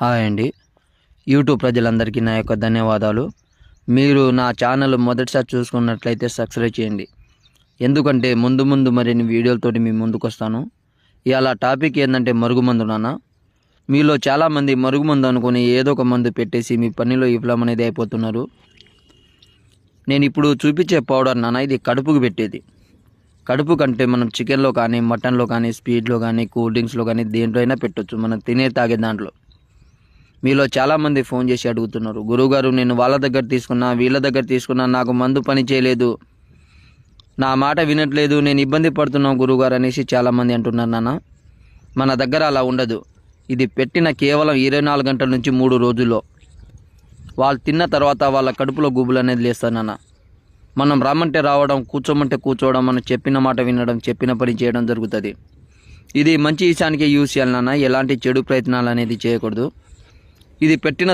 Hi అండి. YouTube ప్రజలందరికీ నా యొక్క ధన్యవాదాలు. మీరు నా ఛానల్ మొదటిసారి చూసుకున్నట్లయితే సబ్స్క్రైబ్ చేయండి. ఎందుకంటే ముందు ముందు మరిన్ని వీడియోలతోటి మీ ముందుకొస్తాను. ఇవాళ టాపిక్ ఏంటంటే మరుగుమందు నాన్న. మీలో చాలామంది మరుగుమందు అనుకుని ఏదో ఒక మందు పెట్టేసి మీ పనిలో విఫలం అనేది అయిపోతున్నారు. నేను ఇప్పుడు చూపించే పౌడర్ నాన్న, ఇది కడుపుకు పెట్టేది. కడుపు కంటే మనం చికెన్లో కానీ, మటన్లో కానీ, స్వీట్లో కానీ, కూల్ డ్రింక్స్లో కానీ దేంట్లో అయినా పెట్టొచ్చు, మనం తినే తాగే దాంట్లో. మీలో చాలామంది ఫోన్ చేసి అడుగుతున్నారు, గురువుగారు నేను వాళ్ళ దగ్గర తీసుకున్నా, వీళ్ళ దగ్గర తీసుకున్నా, నాకు మందు పని చేయలేదు, నా మాట వినట్లేదు, నేను ఇబ్బంది పడుతున్నాను గురువుగారు అనేసి చాలామంది అంటున్నారు నాన్న. మన దగ్గర అలా ఉండదు. ఇది పెట్టిన కేవలం 24 గంటల నుంచి 3 రోజుల్లో వాళ్ళు తిన్న తర్వాత వాళ్ళ కడుపులో గుబులు అనేది లేస్తారు నాన్న. మనం రమ్మంటే రావడం, కూర్చోమంటే కూర్చోవడం, మనం చెప్పిన మాట వినడం, చెప్పిన పని చేయడం జరుగుతుంది. ఇది మంచి విషయానికే యూజ్ చేయాలి నాన్న, ఎలాంటి చెడు ప్రయత్నాలు అనేది చేయకూడదు. ఇది పెట్టిన